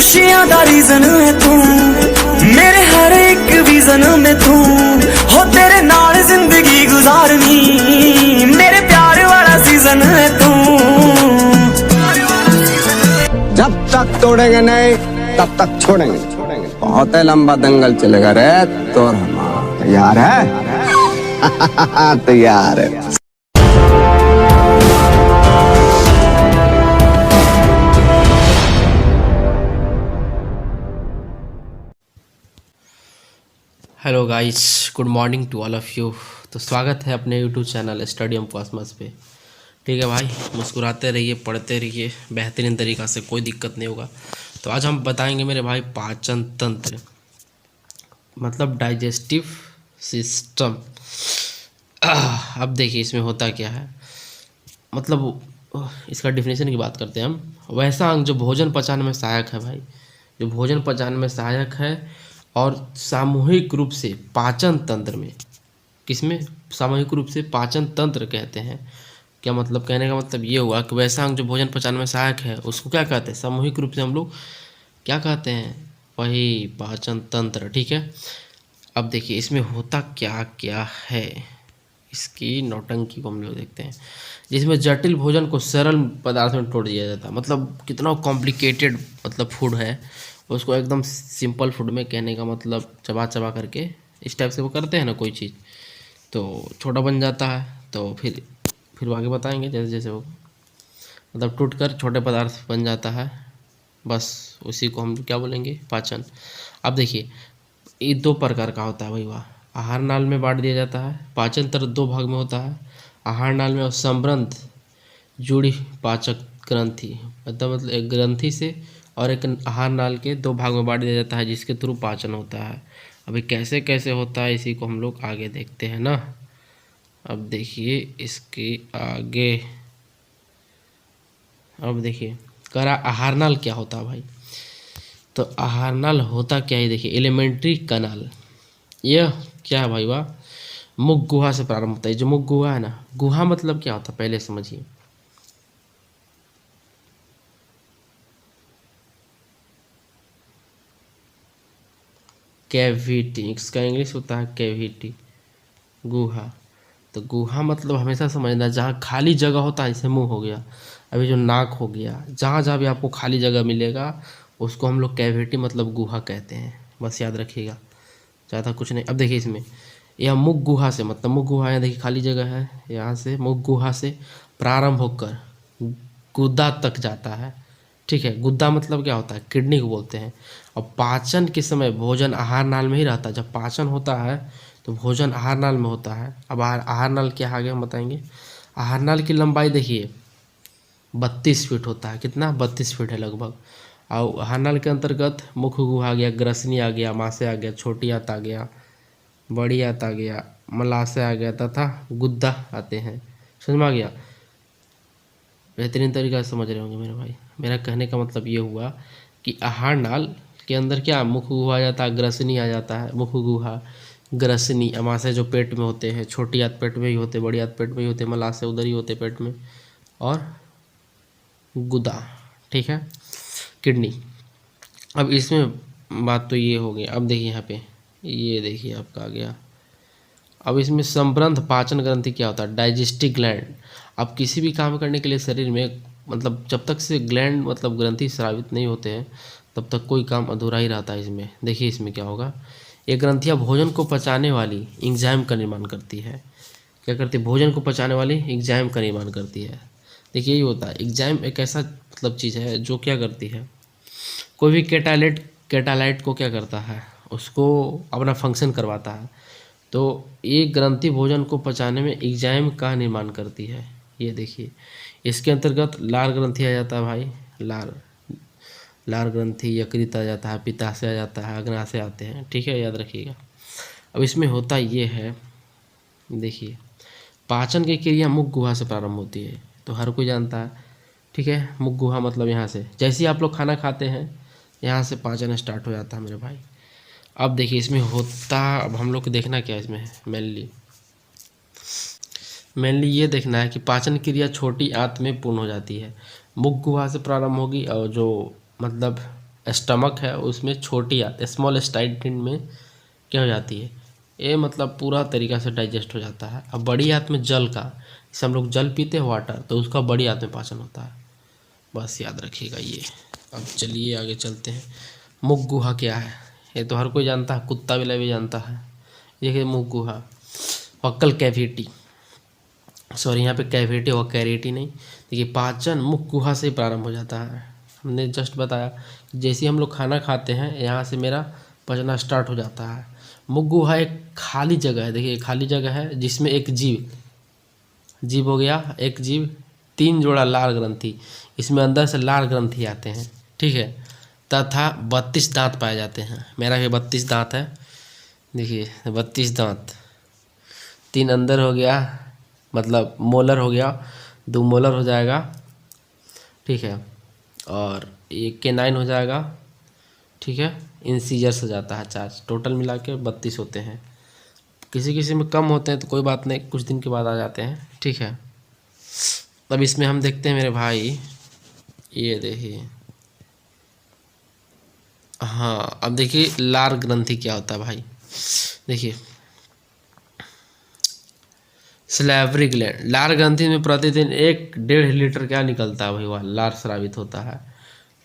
खुशियां दा रीजन है तू, मेरे हर एक विजन में तू हो, तेरे नाल जिंदगी गुजारनी, मेरे प्यार वाला सीजन है तू। जब तक तोड़ेंगे नहीं तब तक छोड़ेंगे, बहुत ही लंबा दंगल चलेगा रे। तो तैयार है? तैयार है। Hello guys, good morning to all of you. तो स्वागत है अपने यूट्यूब चैनल स्टडी कॉस्मस पे। ठीक है भाई, मुस्कुराते रहिए, पढ़ते रहिए, बेहतरीन तरीक़ा से, कोई दिक्कत नहीं होगा। तो आज हम बताएंगे मेरे भाई पाचन तंत्र, मतलब डाइजेस्टिव सिस्टम। अब देखिए इसमें होता क्या है, मतलब इसका डिफिनेशन की बात करते हैं हम। वैसा अंग जो भोजन पचाने में सहायक है भाई, जो भोजन पचाने में सहायक है और सामूहिक रूप से पाचन तंत्र में, किसमें सामूहिक रूप से पाचन तंत्र कहते हैं। क्या मतलब, कहने का मतलब ये हुआ कि वैसा अंग जो भोजन पचाने में सहायक है उसको क्या कहते हैं, सामूहिक रूप से हम लोग क्या कहते हैं, वही पाचन तंत्र। ठीक है, अब देखिए इसमें होता क्या क्या है, इसकी नौटंकी को हम लोग देखते हैं। जिसमें जटिल भोजन को सरल पदार्थ में तोड़ दिया जाता है, मतलब कितना कॉम्प्लिकेटेड मतलब फूड है उसको एकदम सिंपल फूड में, कहने का मतलब चबा चबा करके इस टाइप से वो करते हैं ना कोई चीज़, तो छोटा बन जाता है। तो फिर आगे बताएंगे जैसे जैसे वो मतलब टूट कर छोटे पदार्थ बन जाता है, बस उसी को हम क्या बोलेंगे, पाचन। अब देखिए ये दो प्रकार का होता है भाई, वाह। आहार नाल में बांट दिया जाता है। पाचन तंत्र दो भाग में होता है, आहार नाल में और संवृंत जुड़ी पाचक ग्रंथि, मतलब एक ग्रंथि से और एक आहार नाल के दो भाग में बांट दिया जाता है, जिसके थ्रू पाचन होता है। अभी कैसे कैसे होता है इसी को हम लोग आगे देखते हैं ना। अब देखिए इसके आगे, अब देखिए करा आहार नाल क्या होता है भाई। तो आहार नाल होता क्या है, देखिए एलिमेंट्री कनाल, यह क्या है भाई, वाह। मुख गुहा से प्रारंभ होता है। जो मुख गुहा है ना, गुहा मतलब क्या होता है पहले समझिए। कैविटी, इसका इंग्लिश होता है कैविटी, गुहा। तो गुहा मतलब हमेशा समझना जहाँ खाली जगह होता है, जैसे मुंह हो गया, अभी जो नाक हो गया, जहाँ जहाँ भी आपको खाली जगह मिलेगा उसको हम लोग कैविटी मतलब गुहा कहते हैं, बस याद रखिएगा, ज़्यादा कुछ नहीं। अब देखिए इसमें यह मुख गुहा से, मतलब मुख गुहा यहाँ देखिए खाली जगह है, यहाँ से मुख गुहा से प्रारंभ होकर गुदा तक जाता है। ठीक है, गुद्दा मतलब क्या होता है, किडनी को बोलते हैं। और पाचन के समय भोजन आहार नाल में ही रहता है। जब पाचन होता है तो भोजन आहार नाल में होता है। अब आहार नाल क्या आगे हम बताएंगे। आहार नाल की लंबाई देखिए 32 फीट होता है, कितना 32 फीट है लगभग। और आहार नाल के अंतर्गत मुख गुहा आ गया, ग्रसनी आ गया, मासे आ गया, छोटी आंत आ गया, बड़ी आंत आ गया, मलाशय आ गया तथा गुद्दा आते हैं। समझ में आ गया, बेहतरीन तरीका से समझ रहे होंगे मेरे भाई। मेरा कहने का मतलब ये हुआ कि आहार नाल के अंदर क्या मुख गुहा आ जाता है, ग्रसनी आ जाता है, मुख गुहा, ग्रसनी, अमाशय जो पेट में होते हैं, छोटी आंत पेट में ही होते, बड़ी आंत पेट में ही होते, मलाशय उधर ही होते पेट में, और गुदा, ठीक है, किडनी। अब इसमें बात तो ये हो गई। अब देखिए यहाँ पे, ये देखिए आपका आ गया। अब इसमें संवृंत पाचन ग्रंथि क्या होता है, डाइजेस्टिव ग्लैंड। अब किसी भी काम करने के लिए शरीर में, मतलब जब तक से ग्लैंड मतलब ग्रंथि स्रावित नहीं होते हैं तब तक कोई काम अधूरा ही रहता है। इसमें देखिए इसमें क्या होगा, ये ग्रंथियाँ भोजन को पचाने वाली एंजाइम का निर्माण करती है। क्या करती है, भोजन को पचाने वाली एंजाइम का निर्माण करती है। देखिए यही होता है, एंजाइम एक ऐसा मतलब चीज़ है जो क्या करती है, कोई भी कैटालाइट को क्या करता है, उसको अपना फंक्शन करवाता है। तो ये ग्रंथि भोजन को पचाने में एंजाइम का निर्माण करती है। ये देखिए इसके अंतर्गत लार ग्रंथि आ जाता है भाई, लार ग्रंथि, यकृत आ जाता है, पित्ताशय आ जाता है, अग्नाशय आते हैं। ठीक है, याद रखिएगा। अब इसमें होता ये है, देखिए पाचन की क्रिया मुख गुहा से प्रारंभ होती है, तो हर कोई जानता है। ठीक है, मुख गुहा मतलब यहाँ से, जैसे ही आप लोग खाना खाते हैं यहाँ से पाचन स्टार्ट हो जाता है मेरे भाई। अब देखिए इसमें होता, अब हम लोग को देखना क्या है इसमें, मेनली ये देखना है कि पाचन क्रिया छोटी आंत में पूर्ण हो जाती है। मुख गुहा से प्रारंभ होगी और जो मतलब स्टमक है उसमें छोटी आती है, स्मॉल इंटेस्टाइन में क्या हो जाती है, ये मतलब पूरा तरीक़ा से डाइजेस्ट हो जाता है। अब बड़ी आंत में जल का, जैसे हम लोग जल पीते हैं वाटर, तो उसका बड़ी आंत में पाचन होता है, बस याद रखिएगा ये। अब चलिए आगे चलते हैं। मुख गुहा क्या है, ये तो हर कोई जानता है, कुत्ता बिल्ली भी जानता है। देखिए मुख गुहा, वक्कल कैविटी, सॉरी यहाँ पे कैविटी और कैरिटी नहीं। देखिए पाचन मुख गुहा से ही प्रारंभ हो जाता है। हमने जस्ट बताया जैसे हम लोग खाना खाते हैं यहाँ से मेरा पचना स्टार्ट हो जाता है। मुख गुहा एक खाली जगह है, देखिए खाली जगह है जिसमें एक जीव हो गया, एक जीव, 3 जोड़ा लार ग्रंथि, इसमें अंदर से लार ग्रंथि आते हैं, ठीक है, तथा 32 दांत पाए जाते हैं। मेरा भी 32 दांत है, देखिए 32 दांत, 3 अंदर हो गया मतलब मोलर हो गया, 2 मोलर हो जाएगा, ठीक है, और एक केनाइन हो जाएगा, ठीक है, इंसीजर्स हो जाता है 4, टोटल मिला के 32 होते हैं। किसी किसी में कम होते हैं तो कोई बात नहीं, कुछ दिन के बाद आ जाते हैं, ठीक है। तब इसमें हम देखते हैं मेरे भाई, ये देखिए, हाँ अब देखिए लार ग्रंथि क्या होता है भाई। देखिए स्लैवरी ग्लैंड, लार ग्रंथि में प्रतिदिन 1-1.5 लीटर क्या निकलता है भाई, वह लार स्रावित होता है,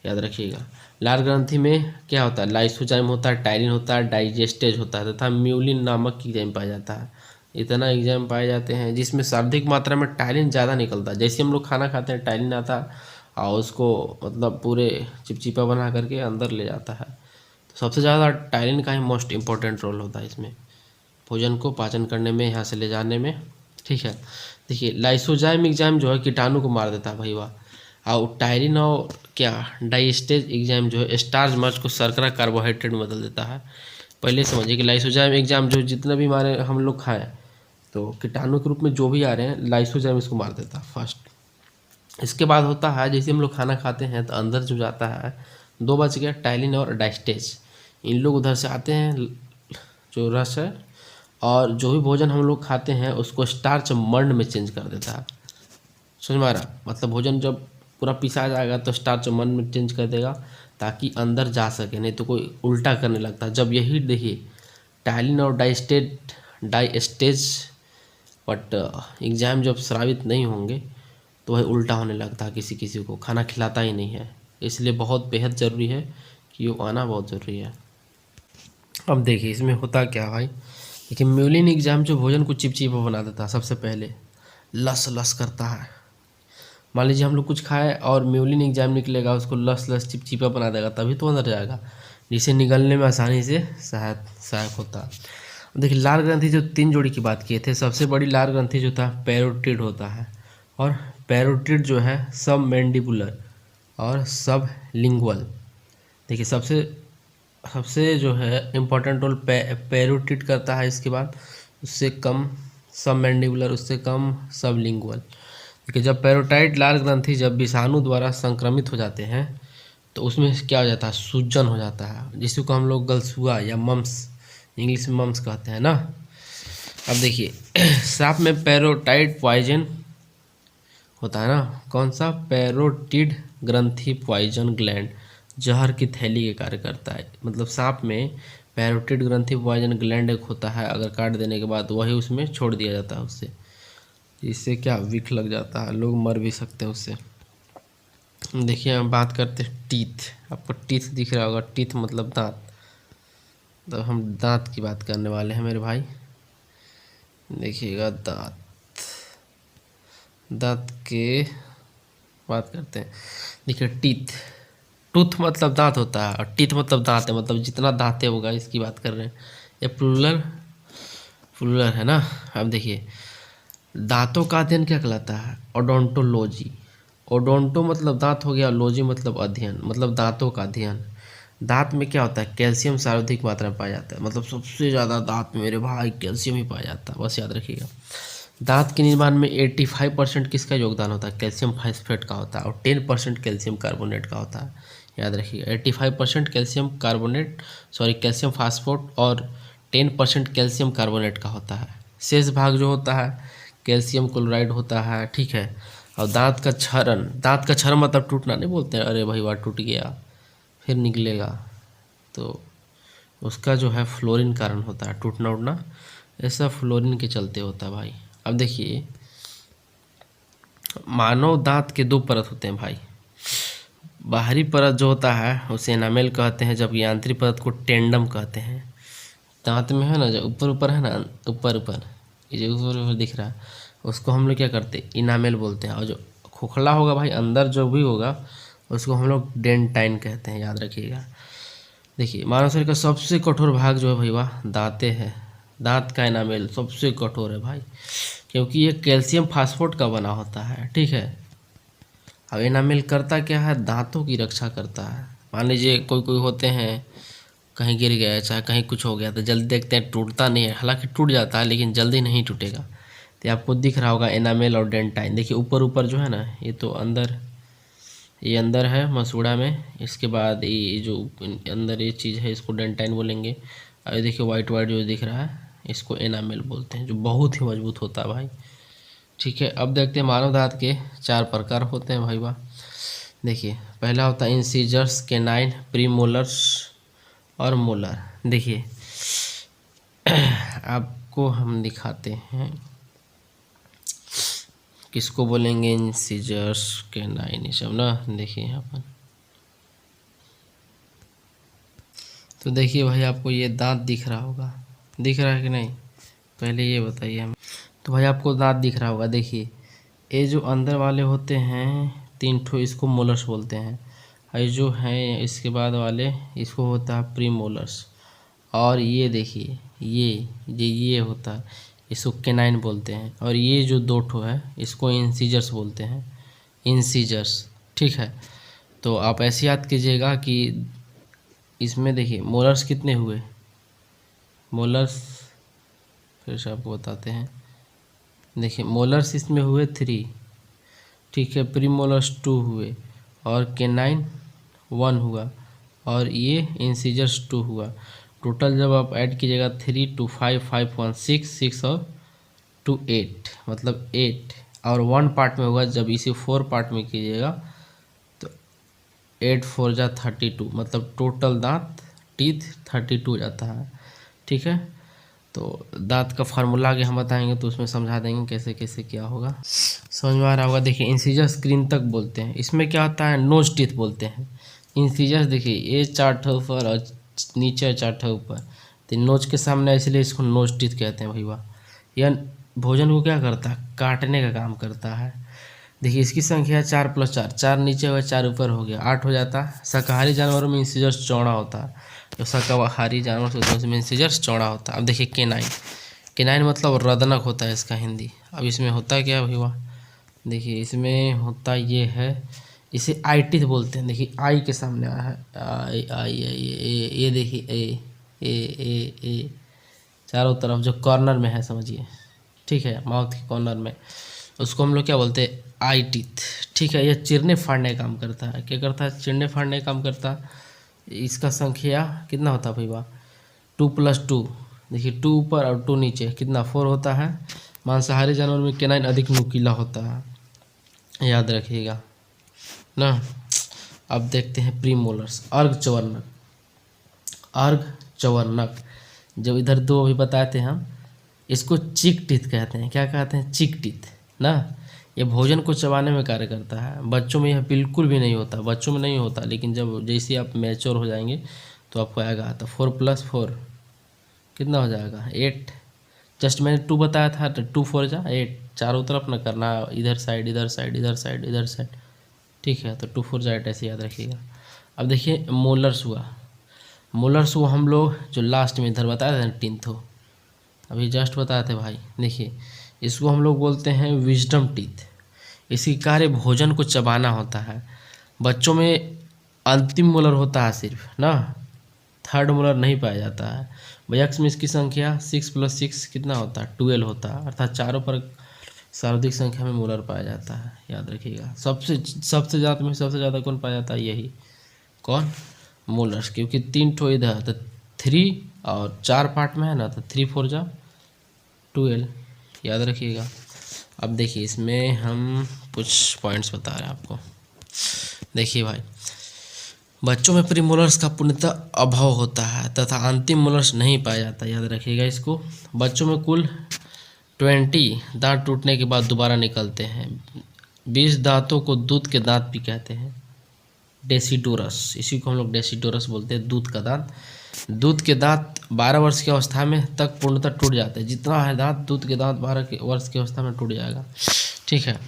याद रखिएगा। लार ग्रंथि में क्या होता है, लाइसोजाइम होता है, टायरिन होता है, डाइजेस्टेज होता है तथा म्यूलिन नामक एंजाइम पाया जाता है। इतना एंजाइम पाए जाते हैं जिसमें सर्वाधिक मात्रा में टायरिन ज़्यादा निकलता है। जैसे हम लोग खाना खाते हैं टायरिन आता है और उसको मतलब पूरे चिपचिपा बना करके अंदर ले जाता है। तो सबसे ज़्यादा टायरिन का ही मोस्ट इम्पोर्टेंट रोल होता है इसमें, भोजन को पाचन करने में, यहाँ से ले जाने में, ठीक है। देखिए लाइसोजाइम एंजाइम जो है कीटाणु को मार देता है भाई वाह, और टायरिन और क्या डाइजेस्टेज एंजाइम जो है स्टार्च मर्ज को शर्करा कार्बोहाइड्रेट में बदल देता है। पहले समझिए कि लाइसोजाइम एंजाइम जो जितना भी हमारे हम लोग खाएं तो कीटाणु के रूप में जो भी आ रहे हैं, लाइसोजाइम इसको मार देता है फर्स्ट। इसके बाद होता है जैसे हम लोग खाना खाते हैं तो अंदर जो जाता है 2 बच गया, टायलिन और डाइस्टेज, इन लोग उधर से आते हैं जो रस है, और जो भी भोजन हम लोग खाते हैं उसको स्टार्च मंड में चेंज कर देता है। समझ में आ रहा, मतलब भोजन जब पूरा पिसा जाएगा तो स्टार्च मंड में चेंज कर देगा ताकि अंदर जा सके, नहीं तो कोई उल्टा करने लगता है। जब यही देखिए टायलिन और डाइस्टेज बट एंजाइम जब स्रावित नहीं होंगे तो वह उल्टा होने लगता है, किसी किसी को खाना खिलाता ही नहीं है। इसलिए बहुत बेहद ज़रूरी है कि वो आना बहुत ज़रूरी है। अब देखिए इसमें होता क्या भाई, देखिए म्यूलिन एंजाइम जो भोजन को चिपचिपा बना देता है, सबसे पहले लस लस करता है। मान लीजिए हम लोग कुछ खाए और म्यूलिन एंजाइम निकलेगा, उसको लस लस चिपचिपा बना देगा, तभी तो अंदर जाएगा, जिसे निगलने में आसानी से सहायक होता है। देखिए लार ग्रंथि जो 3 जोड़ी की बात किए थे, सबसे बड़ी लार ग्रंथि जो था पैरोटिड होता है, और पैरोटिड जो है सब मैंडिबुलर और सब लिंगुअल। देखिए सबसे जो है इम्पोर्टेंट रोल पैरोटिड करता है, इसके बाद उससे कम सब मैंडिबुलर, उससे कम सब लिंगुअल। देखिए जब पैरोटाइड लार ग्रंथि जब विषाणु द्वारा संक्रमित हो जाते हैं तो उसमें क्या हो जाता है, सूजन हो जाता है, जिसको हम लोग गलसुआ या मम्स, इंग्लिश में मम्स कहते हैं ना। अब देखिए सांप में पैरोटाइड पॉइजन होता है ना, कौन सा, पैरोटिड ग्रंथि पॉइजन ग्लैंड जहर की थैली के कार्य करता है। मतलब सांप में पैरोटिड ग्रंथि पॉइजन ग्लैंड एक होता है, अगर काट देने के बाद वही उसमें छोड़ दिया जाता है उससे, इससे क्या विख लग जाता है, लोग मर भी सकते हैं उससे। देखिए हम बात करते हैं टीथ, आपको टीथ दिख रहा होगा, टीथ मतलब दांत, तो हम दांत की बात करने वाले हैं मेरे भाई। देखिएगा दांत के बात करते हैं। देखिए टूथ मतलब दांत होता है और टीथ मतलब दांत है, मतलब जितना दांत होगा इसकी बात कर रहे हैं। ये प्लूरल है ना। अब देखिए दांतों का अध्ययन क्या कहलाता है, ओडोंटोलॉजी। ओडोंटो मतलब दांत हो गया, लॉजी मतलब अध्ययन, मतलब दांतों का अध्ययन। दांत में क्या होता है, कैल्शियम सर्वाधिक मात्रा में पाया जाता है, मतलब सबसे ज़्यादा दांत में मेरे भाई कैल्शियम ही पाया जाता है, बस याद रखिएगा। दांत के निर्माण में 85% किसका योगदान होता है, कैल्शियम फास्फेट का होता है, और 10% कैल्शियम कार्बोनेट का होता है, याद रखिएगा। 85% कैल्शियम फास्फेट और 10% कैल्शियम कार्बोनेट का होता है। शेष भाग जो होता है कैल्शियम क्लोराइड होता है, ठीक है। और दांत का क्षरण मतलब टूटना नहीं बोलते हैं, अरे भाई वाह टूट गया, फिर निकलेगा, तो उसका जो है फ्लोरीन कारण होता है टूटना उटना, ऐसा फ्लोरीन के चलते होता है भाई। अब देखिए मानव दांत के दो परत होते हैं भाई। बाहरी परत जो होता है उसे एनामेल कहते हैं, जबकि आंतरिक परत को टेंडम कहते हैं। दांत में है ना जो ऊपर ऊपर है ना, ऊपर ऊपर ये जो ऊपर ऊपर दिख रहा है उसको हम लोग क्या करते हैं, इनामेल बोलते हैं। और जो खोखला होगा भाई अंदर जो भी होगा उसको हम लोग डेंटाइन कहते हैं, याद रखिएगा। देखिए मानव शरीर का सबसे कठोर भाग जो है भाई वह दांतें है। दांत का एनामेल सबसे कठोर है भाई, क्योंकि ये कैल्शियम फास्फोट का बना होता है, ठीक है। अब एनामेल करता क्या है, दांतों की रक्षा करता है। मान लीजिए कोई कोई होते हैं कहीं गिर गया चाहे कहीं कुछ हो गया तो जल्दी देखते हैं टूटता नहीं है, हालांकि टूट जाता है लेकिन जल्दी नहीं टूटेगा। तो आपको दिख रहा होगा एनामेल और डेंटाइन। देखिए ऊपर ऊपर जो है ना ये तो अंदर, ये अंदर है मसूड़ा में, इसके बाद ये जो अंदर ये चीज़ है इसको डेंटाइन बोलेंगे। और ये देखिए वाइट वाइट जो दिख रहा है इसको एनामेल बोलते हैं, जो बहुत ही मजबूत होता है भाई, ठीक है। अब देखते हैं मानव दांत के 4 प्रकार होते हैं भाई वाह। देखिए पहला होता है इंसीजर्स, केनाइन, प्रीमोलर्स और मोलर। देखिए आपको हम दिखाते हैं किसको बोलेंगे, इंसीजर्स, केनाइन, ये सब ना। देखिए यहाँ पर तो देखिए भाई आपको ये दांत दिख रहा होगा, दिख रहा है कि नहीं, पहले ये बताइए हमें। तो भाई आपको दांत दिख रहा होगा। देखिए ये जो अंदर वाले होते हैं 3 ठो इसको मोलर्स बोलते हैं, और ये जो है इसके बाद वाले इसको होता है प्रीमोलर्स। और ये देखिए ये होता है इसको केनाइन बोलते हैं। और ये जो 2 ठो है इसको इंसीजर्स बोलते हैं, इंसीजर्स, ठीक है। तो आप ऐसे याद कीजिएगा कि इसमें देखिए मोलर्स कितने हुए, मोलर्स फिर से आपको बताते हैं। देखिए मोलर्स इसमें हुए 3, ठीक है, प्रीमोलर्स 2 हुए और केनाइन 1 हुआ और ये इंसीजर्स 2 हुआ। टोटल जब आप ऐड कीजिएगा 3 2 5 5 1 6 6 और 2 8, मतलब 8 और 1 पार्ट में होगा। जब इसे 4 पार्ट में कीजिएगा तो 8 4 जा 32, मतलब टोटल दांत टीथ 32 हो जाता है, ठीक है। तो दांत का फार्मूला आगे हम बताएंगे तो उसमें समझा देंगे कैसे कैसे क्या होगा, समझ में आ रहा होगा। देखिए इंसीजर स्क्रीन तक बोलते हैं, इसमें क्या होता है, नोज टीथ बोलते हैं। इंसीजर्स देखिए ये 4 ठो ऊपर और नीचे 4 ठो ऊपर, तो नोज के सामने इसलिए इसको नोज टीथ कहते हैं भैया। यह भोजन को क्या करता है, काटने का काम करता है। देखिए इसकी संख्या 4 + 4, 4 नीचे हुआ 4 ऊपर हो गया 8 हो जाता है। शाकाहारी जानवरों में इंसीजर्स चौड़ा होता है, जो शाकाहारी जानवर होते हैं उसमें इंसीजर्स चौड़ा होता है। अब देखिए केनाइन, केनाइन मतलब रदनक होता है इसका हिंदी। अब इसमें होता क्या भैया, देखिए इसमें होता ये है, इसे आई टीथ बोलते हैं। देखिए आई के सामने आया है, आई आई आई ए, देखिए ए चारों तरफ जो कॉर्नर में है समझिए, ठीक है, माउथ के कॉर्नर में, उसको हम लोग क्या बोलते हैं, आई टीथ, ठीक है। यह चिरने फाड़ने का काम करता है। क्या करता है, चिरने फाड़ने का काम करता है। इसका संख्या कितना होता है भैया, 2 + 2, देखिए 2 ऊपर और 2 नीचे कितना 4 होता है। मांसाहारी जानवर में केनाइन अधिक नुकीला होता है, याद रखिएगा ना। अब देखते हैं प्रीमोलर्स, अर्घ चवर्णक, अर्घ चवर्णक, जब इधर 2 अभी बताए थे हम, इसको चिक टीथ कहते हैं। क्या कहते हैं, चिक टीथ ना। ये भोजन को चबाने में कार्य करता है। बच्चों में यह बिल्कुल भी नहीं होता, बच्चों में नहीं होता, लेकिन जब जैसे आप मैच्योर हो जाएंगे तो आपको आएगा। तो 4 + 4 कितना हो जाएगा, 8। जस्ट मैंने 2 बताया था, तो 2 4 जा 8, चारों तरफ ना करना, इधर साइड इधर साइड इधर साइड इधर साइड, ठीक है। तो 2 4 जा 8 ऐसे याद रखिएगा। अब देखिए मोलर्स हुआ, मोलर्स हुआ हम लोग जो लास्ट में इधर बताया था ना 3 ठो, अभी जस्ट बताए थे भाई। देखिए इसको हम लोग बोलते हैं विजडम टीथ। इसकी कार्य भोजन को चबाना होता है। बच्चों में अंतिम मोलर होता है सिर्फ ना, 3rd मोलर नहीं पाया जाता है। वयस्क में इसकी संख्या 6 + 6 कितना होता है, 12 होता है, अर्थात चारों पर सर्वाधिक संख्या में मोलर पाया जाता है, याद रखिएगा। सबसे ज़्यादा कौन पाया जाता है, यही कौन, मोलर्स, क्योंकि 3 ठो इधर तो 3 और 4 पार्ट में है ना, तो 3 4 जा 12, याद रखिएगा। अब देखिए इसमें हम कुछ पॉइंट्स बता रहे हैं आपको। देखिए भाई बच्चों में प्रीमोलर्स का पूर्णतः अभाव होता है तथा अंतिम मोलर्स नहीं पाया जाता, याद रखिएगा इसको। बच्चों में कुल 20 दांत टूटने के बाद दोबारा निकलते हैं। 20 दांतों को दूध के दांत भी कहते हैं, डेसिडोरस, इसी को हम लोग डेसिडोरस बोलते हैं, दूध का दांत। दूध के दांत 12 वर्ष की अवस्था में तक पूर्णतः टूट जाते हैं। जितना है दांत, दूध के दांत 12 वर्ष की अवस्था में टूट जाएगा, ठीक है।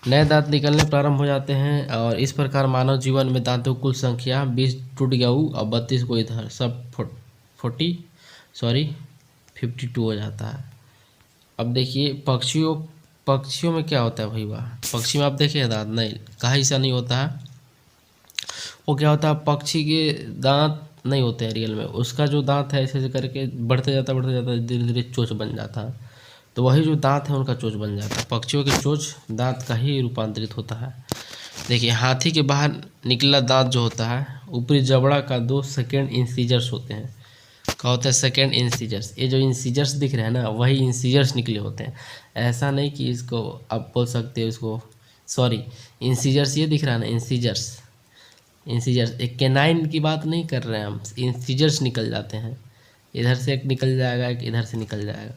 नए दांत निकलने प्रारंभ हो जाते हैं और इस प्रकार मानव जीवन में दांतों की कुल संख्या 20 टूट गया और 32 को इधर, सब 52 हो जाता है। अब देखिए पक्षियों में क्या होता है भाई, वाह, पक्षी में आप देखिए दांत नहीं, कहाँ ऐसा नहीं होता है। वो क्या होता है, पक्षी के दांत नहीं होते हैं रियल में, उसका जो दांत है ऐसे करके बढ़ते जाता धीरे धीरे चोंच बन जाता है, तो वही जो दांत है उनका चोंच बन जाता है। पक्षियों के चोंच दांत का ही रूपांतरित होता है। देखिए हाथी के बाहर निकला दांत जो होता है, ऊपरी जबड़ा का 2 सेकेंड इंसीजर्स होते हैं। क्या होता है, सेकेंड इंसीजर्स। ये जो इंसीजर्स दिख रहे हैं ना, वही इंसीजर्स निकले होते हैं। ऐसा नहीं कि इसको आप बोल सकते हो इसको, सॉरी, इंसीजर्स ये दिख रहा है ना, इंसीजर्स, एक कैनाइन की बात नहीं कर रहे हैं हम, इंसीजर्स निकल जाते हैं। इधर से एक निकल जाएगा, एक इधर से निकल जाएगा,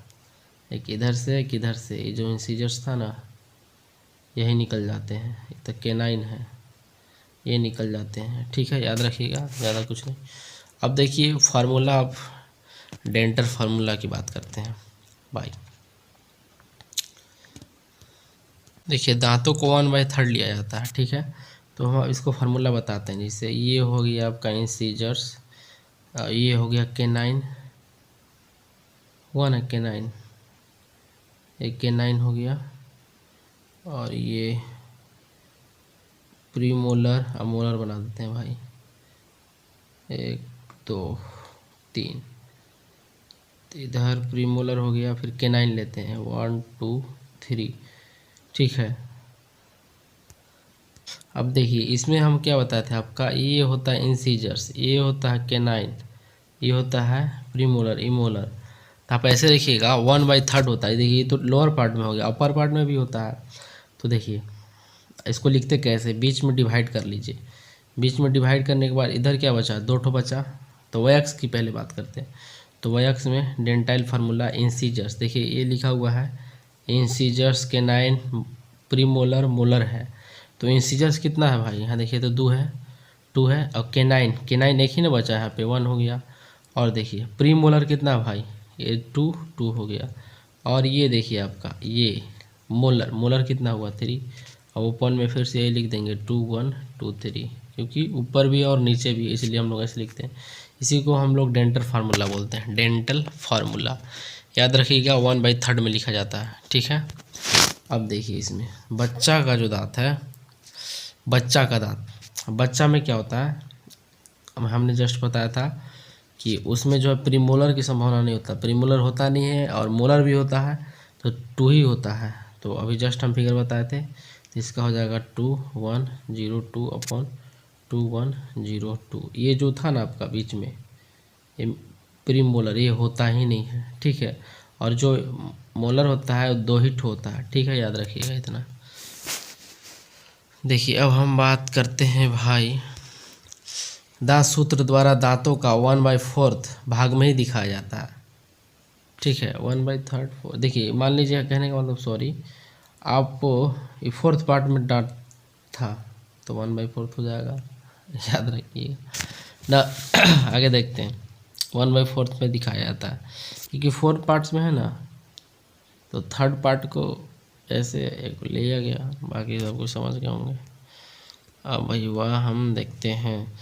एक इधर से एक इधर से। ये जो इंसीजर्स था ना, यही निकल जाते हैं। एक तो कैनाइन है, ये निकल जाते हैं, ठीक है, याद रखिएगा, ज़्यादा कुछ नहीं। अब देखिए फार्मूला ऑफ डेंटल फार्मूला की बात करते हैं भाई। देखिए दांतों को 1/3 लिया जाता है, ठीक है। तो हम इसको फार्मूला बताते हैं। जैसे ये हो गया आपका इंसीजर्स, ये हो गया कैनाइन, हुआ ना कैनाइन, एक कैनाइन हो गया, और ये प्रीमोलर, अब मोलर बना देते हैं भाई, 1 2 3, इधर प्रीमोलर हो गया, फिर कैनाइन लेते हैं 1 2 3, ठीक है। अब देखिए इसमें हम क्या बताए थे आपका, ये होता है इंसीजर्स, ये होता है कैनाइन, ये होता है प्रीमोलर, इमोलर। तो आप ऐसे देखिएगा 1/3 होता है। देखिए तो लोअर पार्ट में हो गया, अपर पार्ट में भी होता है। तो देखिए इसको लिखते कैसे, बीच में डिवाइड कर लीजिए। बीच में डिवाइड करने के बाद इधर क्या बचा, 2 ठो बचा। तो वैक्स की पहले बात करते हैं। तो वैक्स में डेंटाइल फार्मूला इंसीजर्स, देखिए ये लिखा हुआ है इंसीजर्स, कैनाइन, प्रीमोलर, मोलर है। तो इंसीजर्स कितना है भाई, यहाँ देखिए तो 2 है, और कैनाइन एक ही ना बचा है, यहाँ पे 1 हो गया। और देखिए प्रीमोलर कितना है भाई, ये 2 हो गया। और ये देखिए आपका ये मोलर कितना हुआ, 3। और ओपन में फिर से ये लिख देंगे 2 1 2 3, क्योंकि ऊपर भी और नीचे भी, इसलिए हम लोग ऐसे लिखते हैं। इसी को हम लोग डेंटल फार्मूला बोलते हैं, डेंटल फार्मूला, याद रखिएगा 1/3 में लिखा जाता है, ठीक है। अब देखिए इसमें बच्चा का जो दांत है, बच्चा का दांत, बच्चा में क्या होता है, हमने जस्ट बताया था कि उसमें जो है प्रीमोलर की संभावना नहीं होता, प्रीमोलर होता नहीं है, और मोलर भी होता है तो 2 ही होता है। तो अभी जस्ट हम फिगर बताए थे, तो इसका हो जाएगा 2 1 0 2 अपॉन 2 1 0 2। ये जो था ना आपका बीच में, ये प्रीमोलर, ये होता ही नहीं है, ठीक है। और जो मोलर होता है 2 ही होता है, ठीक है, याद रखिएगा इतना। देखिए अब हम बात करते हैं भाई, दांत सूत्र द्वारा दांतों का 1/4 भाग में ही दिखाया जाता है, ठीक है, 1/3। देखिए मान लीजिए, कहने का मतलब, सॉरी, आपको ये 4th पार्ट में दांत था तो 1/4 हो जाएगा, याद रखिएगा ना। आगे देखते हैं, 1/4 में दिखाया जाता है, क्योंकि 4 पार्ट्स में है ना, तो 3rd पार्ट को ऐसे एक लिया गया, बाकी सब कुछ समझ गए होंगे। अब भाई वह हम देखते हैं,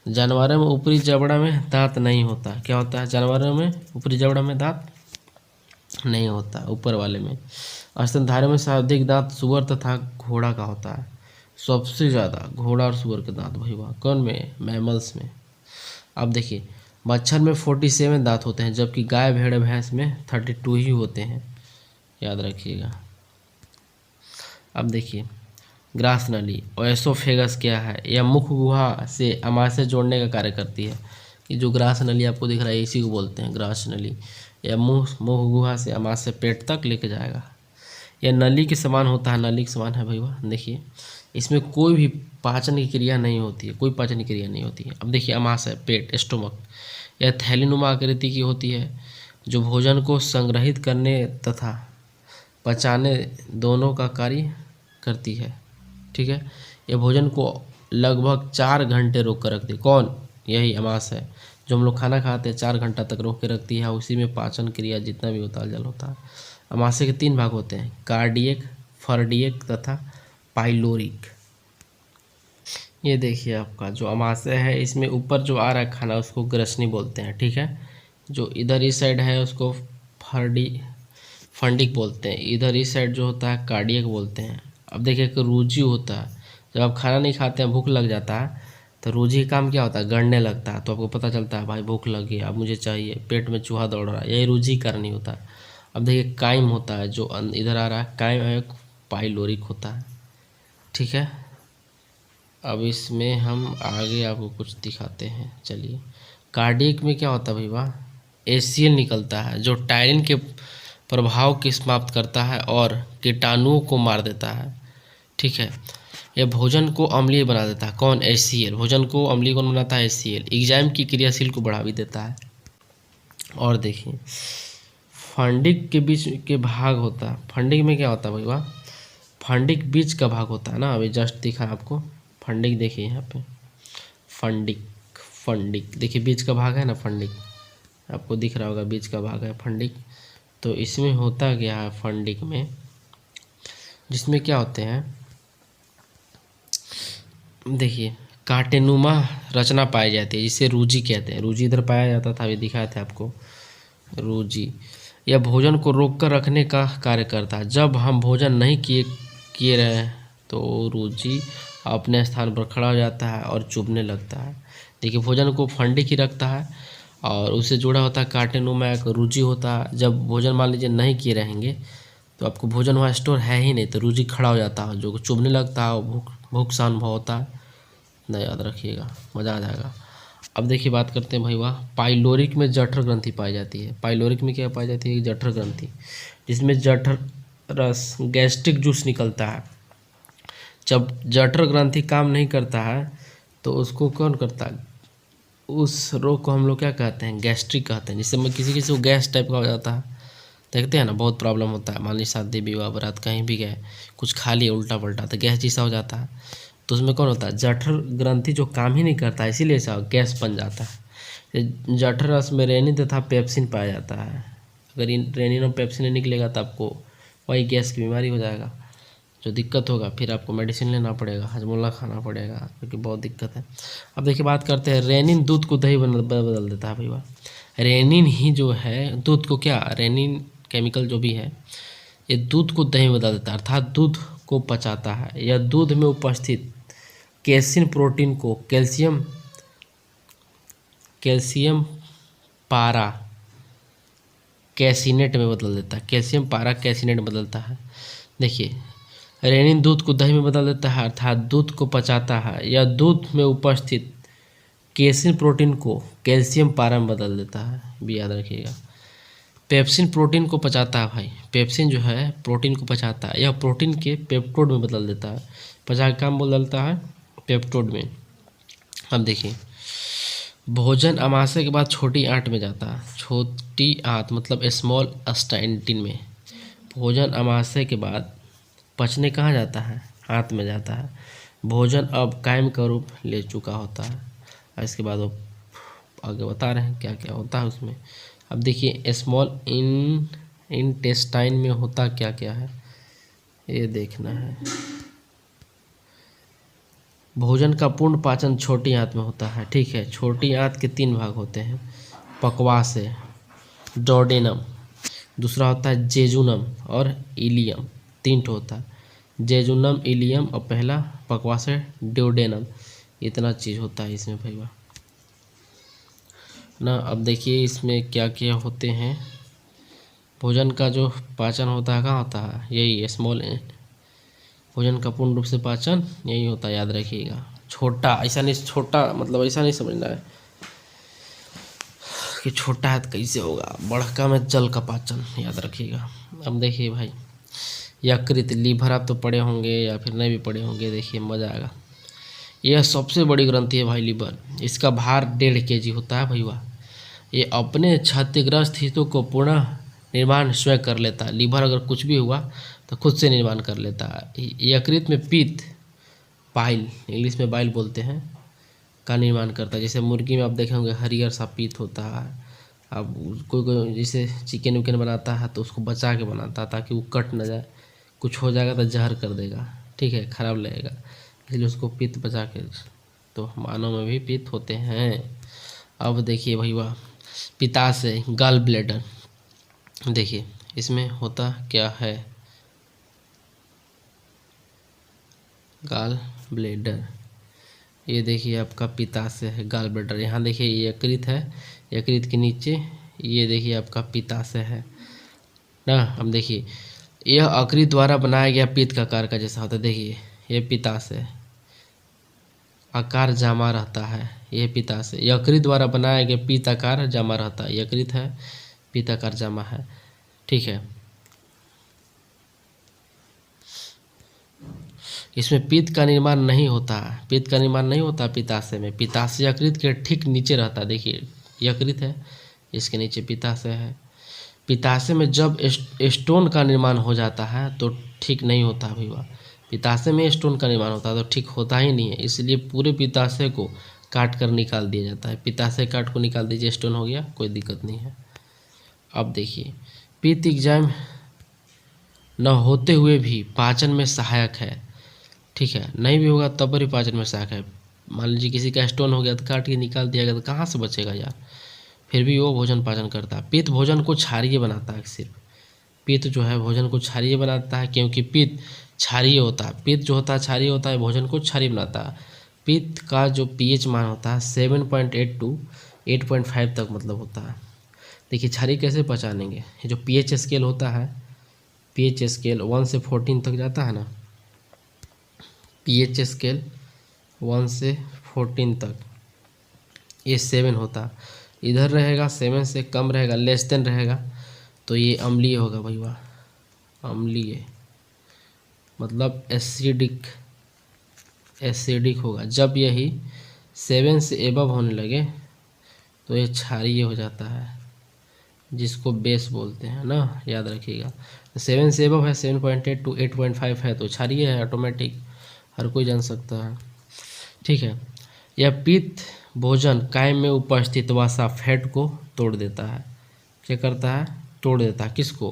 जानवरों में ऊपरी जबड़ा में दांत नहीं होता। क्या होता है, जानवरों में ऊपरी जबड़ा में दांत नहीं होता, ऊपर वाले में। स्तनधारियों में सर्वाधिक दांत सुअर तथा घोड़ा का होता है, सबसे ज़्यादा घोड़ा और सुअर के दांत भाई वाह। कौन में, मैमल्स में। अब देखिए मच्छर में 47 दांत होते हैं, जबकि गाय, भेड़, भैंस में 32 ही होते हैं, याद रखिएगा। अब देखिए ग्रास नली, ओएसोफेगस क्या है, यह मुख गुहा से अमाशय जोड़ने का कार्य करती है। कि जो ग्रास नली आपको दिख रहा है, इसी को बोलते हैं ग्रास नली। यह मुख गुहा से अमाशय पेट तक लेके जाएगा। यह नली के समान होता है, नली के समान है भैया। देखिए इसमें कोई भी पाचन की क्रिया नहीं होती है, कोई पाचन की क्रिया नहीं होती है। अब देखिए अमाशय, पेट, स्टोमक, यह थैलीनुमा आकृति की होती है जो भोजन को संग्रहित करने तथा पचाने दोनों का कार्य करती है। ठीक है, यह भोजन को लगभग 4 घंटे रोक कर रखती है। कौन? यही अमाशय, जो हम लोग खाना खाते हैं 4 घंटा तक रोक के रखती है, उसी में पाचन क्रिया जितना भी होता है जल होता है। अमाशय के 3 भाग होते हैं, कार्डियक, फर्डियक तथा पाइलोरिक। ये देखिए आपका जो अमाशय है, इसमें ऊपर जो आ रहा है खाना उसको ग्रसनी बोलते हैं। ठीक है, जो इधर इस साइड है उसको फंडिक बोलते हैं, इधर इस साइड जो होता है कार्डियक बोलते हैं। अब देखिए कि रूजी होता है, जब आप खाना नहीं खाते हैं भूख लग जाता है तो रूजी का काम क्या होता है? गड़ने लगता है, तो आपको पता चलता है भाई भूख लगी, अब मुझे चाहिए, पेट में चूहा दौड़ रहा है, यही रूजी करनी होता है। अब देखिए काइम होता है जो इधर आ रहा है, काइम एक पाइलोरिक होता है। ठीक है, अब इसमें हम आगे आपको कुछ दिखाते हैं। चलिए, कार्डियक में क्या होता है भैया? एसीएल निकलता है जो टायरिन के प्रभाव को समाप्त करता है और कीटाणुओं को मार देता है। ठीक है, यह भोजन को अम्लीय बना देता है। कौन? एसीएल। भोजन को अम्लीय कौन बनाता है? एसीएल। एंजाइम की क्रियाशील को बढ़ा भी देता है। और देखिए फंडिक के बीच के भाग होता है। फंडिक में क्या होता है भैया? फंडिक बीच का भाग होता है ना, अभी जस्ट दिखा आपको फंडिक। देखिए यहाँ पे फंडिक देखिए बीच का भाग है ना, फंडिक आपको दिख रहा होगा, बीच का भाग है फंडिक। तो इसमें होता क्या है फंडिक में, जिसमें क्या होते हैं देखिए कांटेनुमा रचना पाई जाती है, जिसे रूजी कहते हैं। रूजी इधर पाया जाता था, अभी दिखाए थे आपको रूजी। यह भोजन को रोक कर रखने का कार्य करता है। जब हम भोजन नहीं किए रहे तो रूजी अपने स्थान पर खड़ा हो जाता है और चुभने लगता है। देखिए भोजन को फंडिक ही रखता है और उससे जुड़ा होता है कांटेनुमा, एक रूजी होता है। जब भोजन मान लीजिए नहीं किए रहेंगे तो आपको भोजन वहाँ स्टोर है ही नहीं, तो रूजी खड़ा हो जाता है जो चुभने लगता है, भूख सा अनुभव होता है ना, याद रखिएगा, मज़ा आ जाएगा। अब देखिए बात करते हैं भैया पाइलोरिक में जठर ग्रंथि पाई जाती है। पाइलोरिक में क्या पाई जाती है? जठर ग्रंथि, जिसमें जठर रस गैस्ट्रिक जूस निकलता है। जब जठर ग्रंथि काम नहीं करता है तो उसको कौन करता है? उस रोग को हम लोग क्या कहते हैं? गैस्ट्रिक कहते हैं। जिससे में किसी किसी को गैस टाइप का हो जाता है, देखते हैं ना, बहुत प्रॉब्लम होता है। मान लीजिए शादी विवाह बारात कहीं भी गए, कुछ खा लिए उल्टा पल्टा तो गैस जैसा हो जाता है। तो उसमें कौन होता है? जठर ग्रंथि जो काम ही नहीं करता है, इसीलिए ऐसा गैस बन जाता है। जठर रस में रेनिन तथा पेप्सिन पाया जाता है। अगर रेनिन और पेप्सिन नहीं निकलेगा तो आपको वही गैस की बीमारी हो जाएगा, जो दिक्कत होगा, फिर आपको मेडिसिन लेना पड़ेगा, हजमोला खाना पड़ेगा, क्योंकि बहुत दिक्कत है। अब देखिए बात करते हैं, रेनिन दूध को दही बदल देता है भैया। रेनिन ही जो है दूध को क्या, रेनिन केमिकल जो भी है ये दूध को दही बदल देता है, अर्थात दूध को पचाता है। यह दूध में उपस्थित कैसिन प्रोटीन को कैल्शियम पारा कैसिनेट में बदल देता है। कैल्शियम पारा कैसिनेट में बदलता है। देखिए रेनिन दूध को दही में बदल देता है, अर्थात दूध को पचाता है। यह दूध में उपस्थित कैसिन प्रोटीन को कैल्शियम पारा में बदल देता है, भी याद रखिएगा। पेप्सिन प्रोटीन को पचाता है भाई, पेप्सिन जो है प्रोटीन को पचाता है, यह प्रोटीन के पेप्टोड में बदल देता है। पचा काम बदलता है पेप्टोड में। अब देखिए भोजन अमाशय के बाद छोटी आंत में जाता है। छोटी आंत मतलब स्मॉल इंटेस्टाइन में। भोजन अमाशय के बाद पचने कहाँ जाता है? आंत में जाता है। भोजन अब कायम का रूप ले चुका होता है। और इसके बाद वो आगे बता रहे हैं क्या क्या होता है उसमें। अब देखिए स्मॉल इंटेस्टाइन में होता क्या क्या है ये देखना है। भोजन का पूर्ण पाचन छोटी आंत में होता है। ठीक है, छोटी आंत के 3 भाग होते हैं, पक्वास है, डोडेनम, दूसरा होता है जेजुनम और इलियम। 3 होता है, जेजुनम, इलियम और पहला पक्वास है ड्योडेनम। इतना चीज़ होता है इसमें भैया ना। अब देखिए इसमें क्या क्या होते हैं। भोजन का जो पाचन होता है कहाँ होता है? यही स्मॉल। भोजन का पूर्ण रूप से पाचन यही होता है, याद रखिएगा। छोटा ऐसा नहीं, छोटा मतलब ऐसा नहीं समझना है कि छोटा है तो कैसे होगा, बड़का में जल का पाचन, याद रखिएगा। अब देखिए भाई यकृत, लीवर आप तो पढ़े होंगे या फिर नहीं भी पढ़े होंगे, देखिए मज़ा आएगा। यह सबसे बड़ी ग्रंथि है भाई लीवर। इसका भार 1.5 kg होता है भैया। ये अपने क्षतिग्रस्त हितों को पुनः निर्माण स्वयं कर लेता है। लीवर अगर कुछ भी हुआ तो खुद से निर्माण कर लेता है। यकृत में पित्त, बाइल, इंग्लिश में बाइल बोलते हैं, का निर्माण करता है। जैसे मुर्गी में आप देखे होंगे हरियर सा पित्त होता है। अब कोई जैसे चिकन विकन बनाता है तो उसको बचा के बनाता है ताकि वो कट ना जाए, कुछ हो जाएगा तो जहर कर देगा, ठीक है, खराब लगेगा, इसलिए उसको पित्त बचा के। तो मानव में भी पित्त होते हैं। अब देखिए भैया पित्ताशय, गॉल ब्लैडर, देखिए इसमें होता क्या है, गॉल ब्लैडर, ये देखिए आपका पित्ताशय है, गॉल ब्लैडर। यहाँ देखिए ये यकृत है, यकृत के नीचे ये देखिए आपका पित्ताशय है ना। अब देखिए यह यकृत द्वारा बनाया गया पित्त का आकार का जैसा होता है। देखिए ये पित्ताशय, आकार जामा रहता है, यह पित्ताशय। यकृत द्वारा बनाया गया पित्त आकार जामा रहता है, यकृत है, पित्त आकार जामा है, ठीक है। इसमें पित्त का निर्माण नहीं होता, पित्त का निर्माण नहीं होता पित्ताशय में। पित्ताशय यकृत के ठीक नीचे रहता है। देखिए यकृत है, इसके नीचे पित्ताशय है। पित्ताशय में जब स्टोन का निर्माण हो जाता है तो ठीक नहीं होता भैया। पित्ताशय में स्टोन का निर्माण होता है तो ठीक होता ही नहीं है, इसलिए पूरे पित्ताशय को काट कर निकाल दिया जाता है। पित्ताशय काट को निकाल दीजिए, स्टोन हो गया, कोई दिक्कत नहीं है। अब देखिए पित्त एंजाइम न होते हुए भी पाचन में सहायक है, ठीक है, नहीं भी होगा तब भी पाचन में सहायक है। मान लीजिए किसी का स्टोन हो गया तो काट के निकाल दिया गया तो कहाँ से बचेगा यार, फिर भी वो भोजन पाचन करता है। पित्त भोजन को क्षारीय बनाता है, सिर्फ पित्त जो है भोजन को क्षारीय बनाता है, क्योंकि पित्त क्षारीय होता है। पित्त जो होता है क्षारीय होता है, भोजन को क्षारीय बनाता है। पित्त का जो pH मान होता है 7.8 to 8.5 तक मतलब होता है। देखिए क्षारीय कैसे पहचानेंगे, ये जो pH स्केल होता है, pH स्केल 1 से 14 तक जाता है ना, pH स्केल 1 से 14 तक, ये 7 होता, इधर रहेगा 7 से कम रहेगा, लेस देन रहेगा तो ये अम्लीय होगा भैया, अम्लीय मतलब एसिडिक होगा। जब यही 7 से एबव होने लगे तो ये क्षारीय हो जाता है, जिसको बेस बोलते हैं ना, याद रखिएगा। 7 से एबव है, 7.8 to 8.5 है तो क्षारीय है, ऑटोमेटिक, हर कोई जान सकता है, ठीक है। यह पित्त भोजन कायम में उपस्थित वसा फैट को तोड़ देता है। क्या करता है, तोड़ देता है, किसको,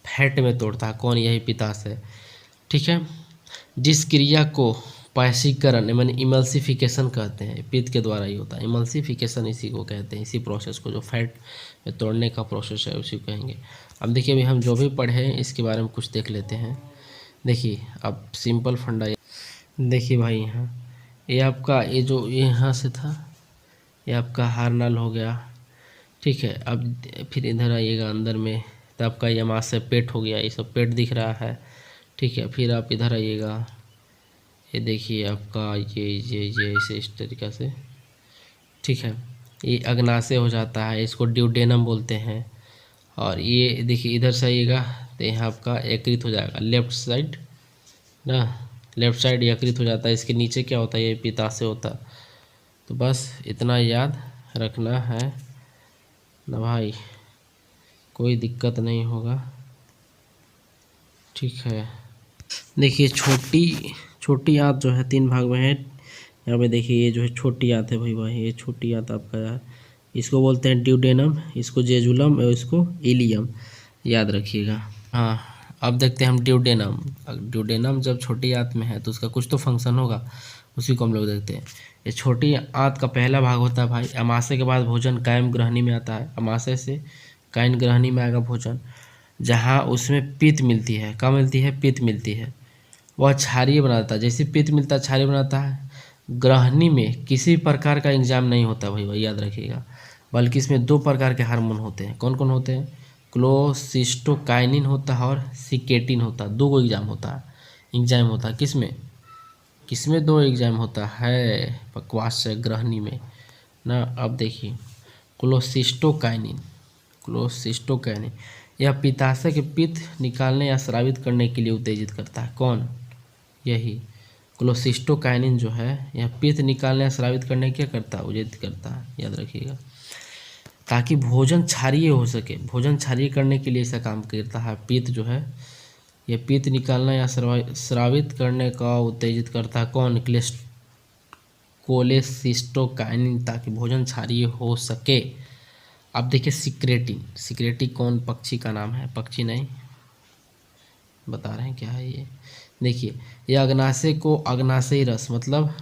फैट में तोड़ता है। कौन, यही पित्ताशय, ठीक है। जिस क्रिया को पैसीकरण यानी इमल्सिफिकेशन कहते हैं, पित्त के द्वारा ही होता है। इमल्सिफिकेशन इसी को कहते हैं, इसी प्रोसेस को, जो फैट में तोड़ने का प्रोसेस है उसी को कहेंगे। अब देखिए अभी हम जो भी पढ़े हैं इसके बारे में कुछ देख लेते हैं। देखिए अब सिंपल फंडा, देखिए भाई यहाँ ये आपका ये जो यहाँ से था ये आपका हार्नल हो गया, ठीक है। अब फिर इधर आइएगा अंदर में तो आपका यमाशय पेट हो गया, ये सब पेट दिख रहा है, ठीक है। फिर आप इधर आइएगा, ये देखिए आपका ये ऐसे इस तरीक़ा से, ठीक है। ये अग्नाशय हो जाता है, इसको ड्यूडेनम बोलते हैं। और ये देखिए इधर से आइएगा तो यहाँ आपका यकृत हो जाएगा, लेफ्ट साइड ना, लेफ्ट साइड यकृत हो जाता है। इसके नीचे क्या होता है, ये पित्ताशय होता है। तो बस इतना याद रखना है ना भाई, कोई दिक्कत नहीं होगा, ठीक है। देखिए छोटी आंत जो है 3 भाग में है। यहाँ पे देखिए ये जो है छोटी आंत है भाई, ये छोटी आंत आपका यार, इसको बोलते हैं ड्यूडेनम, इसको जेजुलम और इसको इलियम, याद रखिएगा। हाँ अब देखते हैं हम ड्यूडेनम। ड्यूडेनम जब छोटी आंत में है तो उसका कुछ तो फंक्शन होगा, उसी को हम लोग देखते हैं। ये छोटी आंत का पहला भाग होता है भाई, अमाशय के बाद भोजन कायम ग्रहणी में आता है। अमाशय से कायन ग्रहणी में आएगा भोजन, जहाँ उसमें पित्त मिलती है। क्या मिलती है, पित्त मिलती है। वह क्षारीय बनाता है, जैसे पित्त मिलता है क्षारीय बनाता है। ग्रहणी में किसी प्रकार का एंजाइम नहीं होता भाई, याद रखिएगा, बल्कि इसमें 2 प्रकार के हार्मोन होते हैं। कौन कौन होते हैं, क्लोसिस्टोकाइनिन होता है और सिकेटिन होता है। 2 एंजाइम होता है, किसमें 2 एंजाइम होता है, बकवास है, ग्रहणी में ना। अब देखिए क्लोसिस्टोकाइनिन यह पित्ताशय के पित्त निकालने या स्रावित करने के लिए उत्तेजित करता है। कौन? यही कोलेसिस्टोकाइनिन जो है यह पित्त निकालने या स्रावित करने क्या करता है? उत्तेजित करता है, याद रखिएगा, ताकि भोजन क्षारीय हो सके। भोजन क्षारीय करने के लिए ऐसा काम करता है। पित्त जो है यह पित्त निकालना या स्रावित करने का उत्तेजित करता है। कौन? कोलेसिस्टोकाइनिन, ताकि भोजन क्षारीय हो सके। अब देखिए सिक्रेटिन। सिक्रेटिन कौन पक्षी का नाम है? पक्षी नहीं, बता रहे हैं क्या है ये। देखिए यह अग्नाशय को अग्नाशयी रस मतलब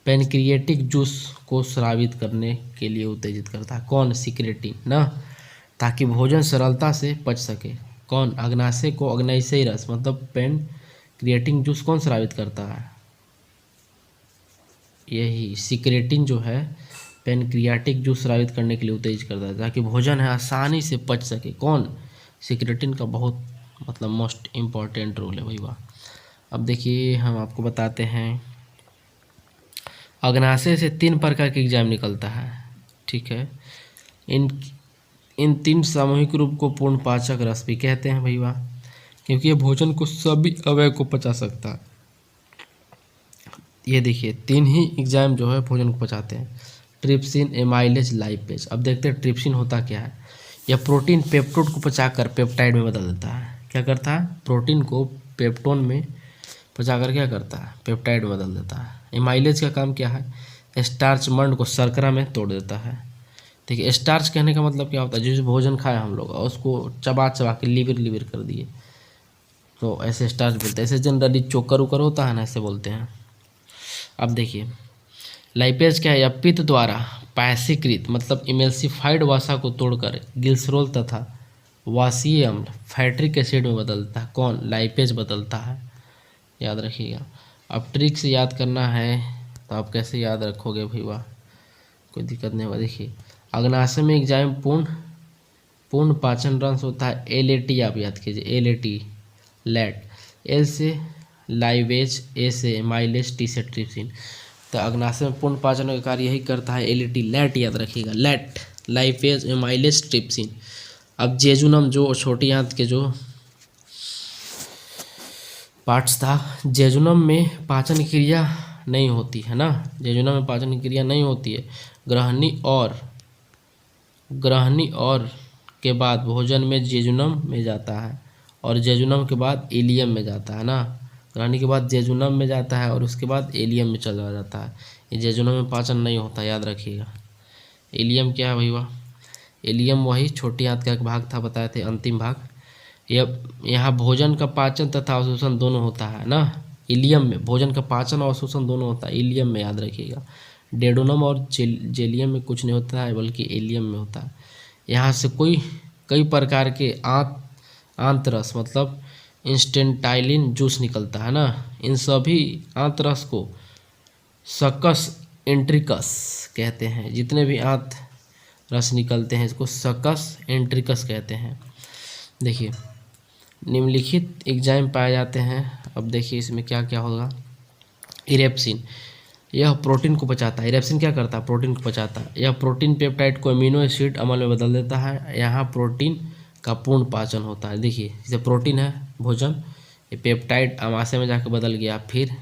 पेनक्रिएटिक जूस को स्रावित करने के लिए उत्तेजित करता है। कौन? सिक्रेटिन ना, ताकि भोजन सरलता से पच सके। कौन? अग्नाशय को अग्नाशयी रस मतलब पेनक्रिएटिक जूस कौन स्रावित करता है? यही सिक्रेटिन जो है पेनक्रियाटिक जूस स्रावित करने के लिए उत्तेजित करता है, ताकि भोजन है आसानी से पच सके। कौन? सिक्रेटिन का बहुत मतलब मोस्ट इम्पॉर्टेंट रोल है भाई वाह। अब देखिए हम आपको बताते हैं, अग्नाशय से 3 प्रकार के एंजाइम निकलता है, ठीक है। इन 3 सामूहिक रूप को पूर्ण पाचक रस भी कहते हैं भाई वाह, क्योंकि ये भोजन को सभी अवयव को पचा सकता है। ये देखिए 3 ही एंजाइम जो है भोजन को पचाते हैं, ट्रिप्सिन, एमाइलेज, लाइपेज। अब देखते हैं ट्रिप्सिन होता क्या है। यह प्रोटीन पेप्टोड को पचाकर पेप्टाइड में बदल देता है। क्या करता है? प्रोटीन को पेप्टोन में पचाकर क्या करता है? पेप्टाइड में बदल देता है। एमाइलेज का काम क्या है? स्टार्च मंड को शर्करा में तोड़ देता है। देखिए स्टार्च कहने का मतलब क्या होता है? जिस भोजन खाए हम लोग और उसको चबा चबा के लिवर कर दिए, तो ऐसे स्टार्च बोलते हैं। ऐसे जनरली चोकर उकर होता है ना, ऐसे बोलते हैं। अब देखिए लाइपेज क्या है? या पित्त द्वारा पैसिकृत मतलब इमेल्सिफाइड वसा को तोड़कर ग्लिसरॉल तथा वासीय अम्ल फैट्रिक एसिड में बदलता है। कौन? लाइपेज बदलता है, याद रखिएगा। अब ट्रिक से याद करना है तो आप कैसे याद रखोगे भाई वाह, कोई दिक्कत नहीं होगा। देखिए अग्नाशय में एंजाइम पूर्ण पाचन रंस होता है एलएटी, आप याद कीजिए एलएटी लैट, एल से लाइवेज, ए से माइलेज, टी से ट्रिप्सिन। तो अग्नाशय में पूर्ण पाचन का कार्य यही करता है एलएटी लैट, याद रखिएगा लैट, लाइपेज, एमाइलेज, ट्रिप्सिन। अब जेजुनम जो छोटी आंत के जो पार्ट्स था, जेजुनम में पाचन क्रिया नहीं होती है ना, जेजुनम में पाचन क्रिया नहीं होती है। ग्रहणी और के बाद भोजन में जेजुनम में जाता है और जेजुनम के बाद इलियम में जाता है ना। ग्रहणी के बाद जेजुनम में जाता है और उसके बाद इलियम में चला जाता है। ये जेजुनम में पाचन नहीं होता, याद रखिएगा। इलियम क्या है भैया? इलियम वही छोटी आंत का एक भाग था, बताए थे अंतिम भाग। यहाँ भोजन का पाचन तथा अवशोषण दोनों होता है ना। इलियम में भोजन का पाचन और अवशोषण दोनों होता है, इलियम में, याद रखिएगा। डेडोनम और जेलियम में कुछ नहीं होता है, बल्कि इलियम में होता है। यहाँ से कई प्रकार के आंतरस मतलब इंस्टेंटाइलिन जूस निकलता है ना। इन सभी आंतरस को सकस एंट्रिकस कहते हैं। जितने भी आंत रस निकलते हैं इसको सकस एंट्रिकस कहते हैं। देखिए निम्नलिखित एंजाइम पाए जाते हैं। अब देखिए इसमें क्या क्या होगा। इरेप्सिन, यह प्रोटीन को पचाता है। इरेप्सिन क्या करता है? प्रोटीन को पचाता है। यह प्रोटीन पेप्टाइड को अमीनो एसिड अम्ल में बदल देता है। यहाँ प्रोटीन का पूर्ण पाचन होता है। देखिए जैसे प्रोटीन है भोजन, ये पेप्टाइड अमाशय में जाकर बदल गया, फिर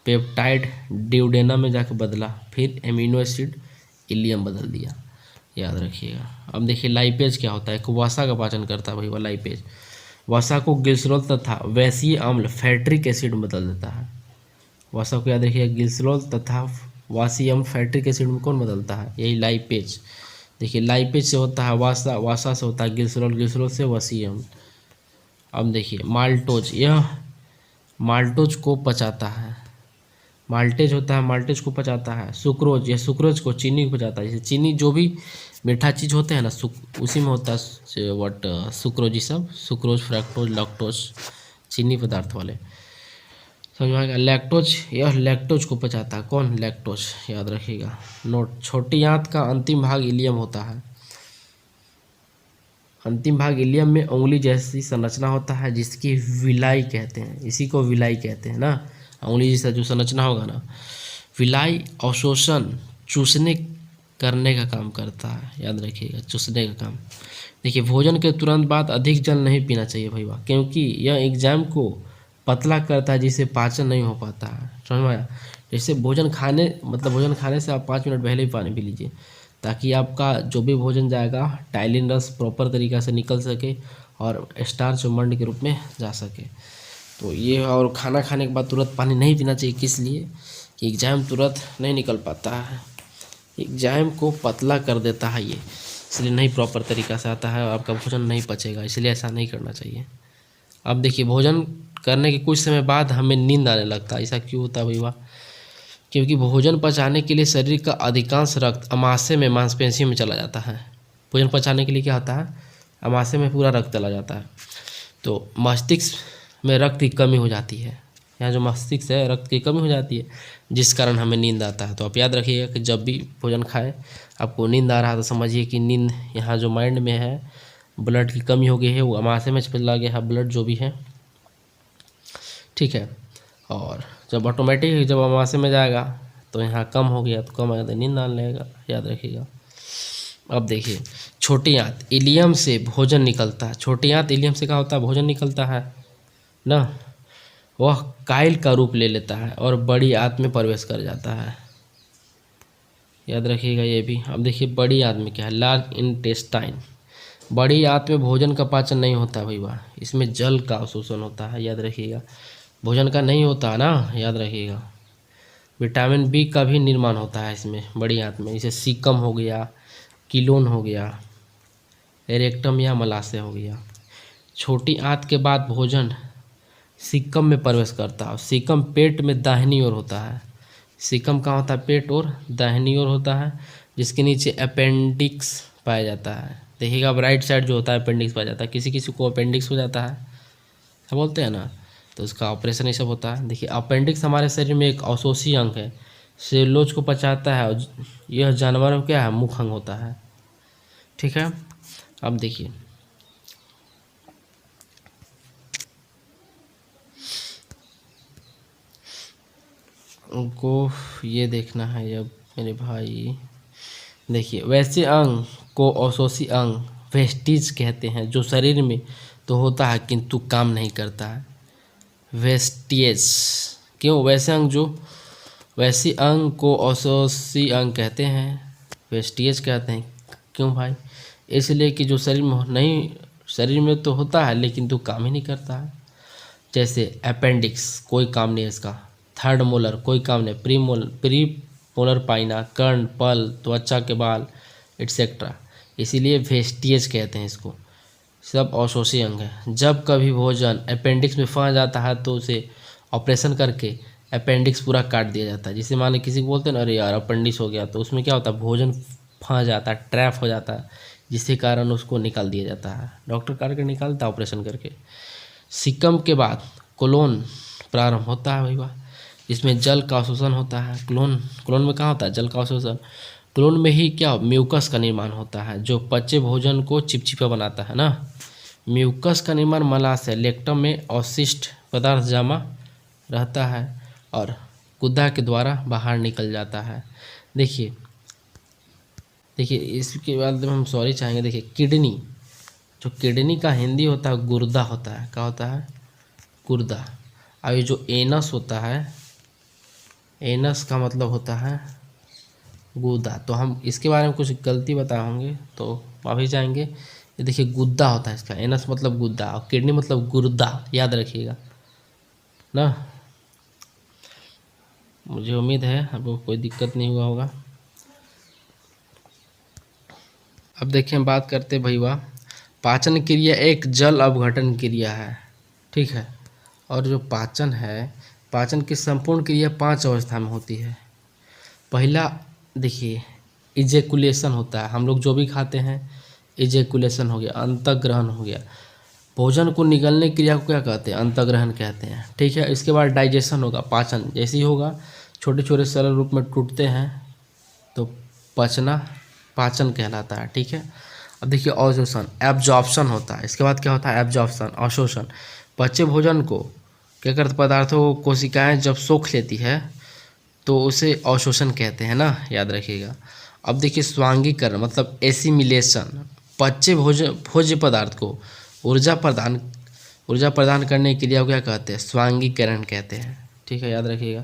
पेप्टाइड ड्यूडेनम में जाकर बदला, फिर एमिनो एसिड इलियम बदल दिया, याद रखिएगा। अब देखिए लाइपेज क्या होता है? एक वसा का पाचन करता है भाई वह लाइपेज। वसा को ग्लिसरॉल तथा वैसीय अम्ल फैट्रिक एसिड में बदल देता है। वसा को याद रखिएगा, ग्लिसरॉल तथा वासीय अम्ल फैट्रिक एसिड में कौन बदलता है? यही लाइपेज। देखिए लाइपेज से होता है वसा, वसा से होता है ग्लिसरॉल, ग्लिसरॉल से वासीय अम्ल। अब देखिए माल्टोज, यह माल्टोज को पचाता है। माल्टेज होता है, माल्टेज को पचाता है। सुक्रोज, यह सुक्रोज को चीनी को पचाता है। जैसे चीनी जो भी मीठा चीज़ होते हैं ना, उसी में होता है सुक्रोज। ये सब सुक्रोज, फ्रैक्टोज, लैक्टोज, चीनी पदार्थ वाले, समझ में आएगा। लैक्टोज, यह लैक्टोज को पचाता है। कौन? लैक्टोज, याद रखिएगा। नोट, छोटी आंत का अंतिम भाग इलियम होता है। अंतिम भाग इलियम में उंगली जैसी संरचना होता है, जिसकी विलाई कहते हैं। इसी को विलाई कहते हैं ना, उंगली जैसा जो संरचना होगा ना। विलाई अवशोषण चूसने करने का काम करता है, याद रखिएगा, चूसने का काम। देखिए भोजन के तुरंत बाद अधिक जल नहीं पीना चाहिए भैया, क्योंकि यह एग्जाम को पतला करता है, जिससे पाचन नहीं हो पाता है, समझ में आया। जैसे भोजन खाने से आप 5 मिनट पहले ही पानी पी लीजिए, ताकि आपका जो भी भोजन जाएगा टाइलिन रस प्रॉपर तरीक़ा से निकल सके और स्टार्च मंड के रूप में जा सके। तो ये, और खाना खाने के बाद तुरंत पानी नहीं पीना चाहिए, किस लिए कि एग्जाम तुरंत नहीं निकल पाता है, एग्जाम को पतला कर देता है ये, इसलिए नहीं प्रॉपर तरीक़ा से आता है और आपका भोजन नहीं पचेगा, इसलिए ऐसा नहीं करना चाहिए। अब देखिए भोजन करने के कुछ समय बाद हमें नींद आने लगता है, ऐसा क्यों होता है भैया? क्योंकि भोजन पचाने के लिए शरीर का अधिकांश रक्त अमाशय में मांसपेशियों में चला जाता है। भोजन पचाने के लिए क्या होता है, अमाशय में पूरा रक्त चला जाता है, तो मस्तिष्क में रक्त की कमी हो जाती है, यहाँ जो मस्तिष्क है रक्त की कमी हो जाती है, जिस कारण हमें नींद आता है। तो आप याद रखिएगा कि जब भी भोजन खाएं आपको नींद आ रहा है तो समझिए कि नींद यहाँ जो माइंड में है, ब्लड की कमी हो गई है, वो अमाशय में चला गया है ब्लड जो भी है, ठीक है। और जब ऑटोमेटिक जब अमाशय में जाएगा तो यहाँ कम हो गया, तो कम आएगा तो नींद आने लगेगा, याद रखिएगा। अब देखिए छोटी आंत इलियम से भोजन निकलता है, छोटी आंत इलियम से क्या होता है, भोजन निकलता है ना, वह काइल का रूप ले लेता है और बड़ी आंत में प्रवेश कर जाता है, याद रखिएगा ये भी। अब देखिए बड़ी आंत में क्या है, लार्ज इंटेस्टाइन। बड़ी आंत में भोजन का पाचन नहीं होता भैया, इसमें जल का अवशोषण होता है, याद रखिएगा, भोजन का नहीं होता ना, याद रखिएगा। विटामिन बी का भी निर्माण होता है इसमें बड़ी आंत में, जैसे सीकम हो गया, किलोन हो गया, एरेक्टम या मलाशय हो गया। छोटी आंत के बाद भोजन सीकम में प्रवेश करता है, सीकम पेट में दाहिनी ओर होता है, सीकम कहाँ होता है, पेट और दाहिनी ओर होता है, जिसके नीचे अपेंडिक्स पाया जाता है। देखिएगा अब राइट साइड जो होता है अपेंडिक्स पाया जाता है, किसी किसी को अपेंडिक्स हो जाता है, क्या बोलते हैं ना, तो उसका ऑपरेशन ये सब होता है। देखिए अपेंडिक्स हमारे शरीर में एक अवशोषी अंग है, सेलुलोज को पचाता है, और यह जानवर क्या है, मुख अंग होता है, ठीक है। अब देखिए उनको ये देखना है अब मेरे भाई। देखिए वैसे अंग को अवशोषी अंग वेस्टिज कहते हैं, जो शरीर में तो होता है किंतु काम नहीं करता है, वेस्टिएज। क्यों, वैसे अंग को अवशोषी अंग कहते हैं, वेस्टिएज कहते हैं, क्यों भाई, इसलिए कि जो शरीर में तो होता है लेकिन तो काम ही नहीं करता है। जैसे अपेंडिक्स कोई काम नहीं है इसका, थर्ड मोलर कोई काम नहीं, प्री मोलर पाइना, कर्ण, पल, त्वचा के बाल एटसेट्रा, इसीलिए वेस्टिएज कहते हैं इसको, सब अवशोषी अंग है। जब कभी भोजन अपेंडिक्स में फंस जाता है तो उसे ऑपरेशन करके अपेंडिक्स पूरा काट दिया जाता है। जैसे मान लो किसी को बोलते हैं ना, अरे यार अपेंडिक्स हो गया, तो उसमें क्या होता है, भोजन फंस जाता है, ट्रैप हो जाता है, जिसके कारण उसको निकाल दिया जाता है, डॉक्टर करके निकालता है ऑपरेशन करके। सीकम के बाद कोलोन प्रारंभ होता है भैया, जिसमें जल का अवशोषण होता है। कोलोन में कहाँ होता है, जल का अवशोषण। कोलोन में ही क्या म्यूकस का निर्माण होता है, जो पचे भोजन को चिपचिपा बनाता है ना। म्यूकस का निर्माण मलाशय लेक्टम में अवशिष्ट पदार्थ जमा रहता है और गुदा के द्वारा बाहर निकल जाता है। देखिए इसके बाद हम सॉरी चाहेंगे। देखिए किडनी, जो किडनी का हिंदी होता है गुर्दा होता है, क्या होता है, गुर्दा। अब ये जो एनस होता है, एनस का मतलब होता है गुदा, तो हम इसके बारे में कुछ गलती बताए होंगे तो माफ़ी चाहेंगे। ये देखिए गुद्दा होता है इसका, एनस मतलब गुद्दा और किडनी मतलब गुर्दा, याद रखिएगा ना। मुझे उम्मीद है आपको कोई दिक्कत नहीं हुआ होगा। अब देखिए हम बात करते भैया, पाचन क्रिया एक जल अपघटन क्रिया है, ठीक है। और जो पाचन है, पाचन की संपूर्ण क्रिया 5 अवस्था में होती है। पहला देखिए इजेकुलेशन होता है, हम लोग जो भी खाते हैं इजेकुलेशन हो गया, अंतःग्रहण हो गया। भोजन को निगलने की क्रिया को क्या कहते हैं, अंतःग्रहण कहते हैं, ठीक है। इसके बाद डाइजेशन होगा, पाचन जैसे ही होगा, छोटे छोटे सरल रूप में टूटते हैं तो पचना पाचन कहलाता है, ठीक है। अब देखिए अवशोषण, एब्जॉर्प्शन होता है। इसके बाद क्या होता है, एब्जॉर्प्शन, अवशोषण। पचे भोजन को क्या करते, पदार्थों को कोशिकाएं जब सोख लेती है तो उसे अवशोषण कहते हैं ना, याद रखिएगा। अब देखिए स्वांगीकरण मतलब एसिमिलेशन, पच्चे भोज्य पदार्थ को ऊर्जा प्रदान करने की क्रिया को क्या कहते हैं? स्वांगीकरण कहते हैं। ठीक है, याद रखिएगा।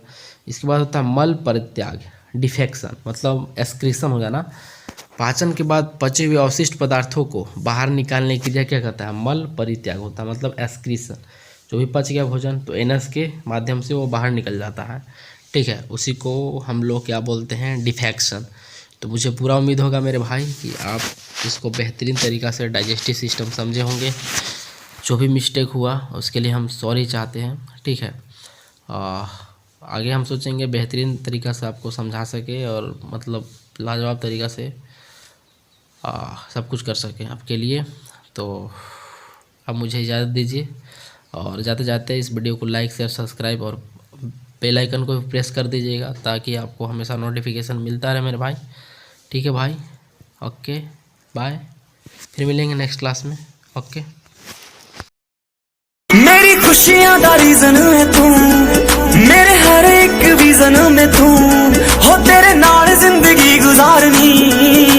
इसके बाद होता है मल परित्याग, डिफेक्शन मतलब एक्सक्रीशन होगा ना। पाचन के बाद पचे हुए अवशिष्ट पदार्थों को बाहर निकालने की क्रिया क्या कहता है? मल परित्याग होता है, मतलब एक्सक्रीशन। जो भी पच गया भोजन तो एनस के माध्यम से वो बाहर निकल जाता है। ठीक है, उसी को हम लोग क्या बोलते हैं? डिफेक्शन। तो मुझे पूरा उम्मीद होगा मेरे भाई कि आप इसको बेहतरीन तरीक़ा से डाइजेस्टिव सिस्टम समझे होंगे। जो भी मिस्टेक हुआ उसके लिए हम सॉरी चाहते हैं। ठीक है, आगे हम सोचेंगे बेहतरीन तरीक़ा से आपको समझा सके और मतलब लाजवाब तरीक़ा से सब कुछ कर सकें आपके लिए। तो अब मुझे इजाज़त दीजिए और जाते जाते इस वीडियो को लाइक शेयर सब्सक्राइब और बेल आइकन को भी प्रेस कर दीजिएगा ताकि आपको हमेशा नोटिफिकेशन मिलता रहे मेरे भाई। ठीक है भाई, ओके बाय, फिर मिलेंगे नेक्स्ट क्लास में। ओके। मेरी खुशियां दा रीजन है तू, मेरे हर एक विजन में तू हो, तेरे नाल जिंदगी गुजारनी।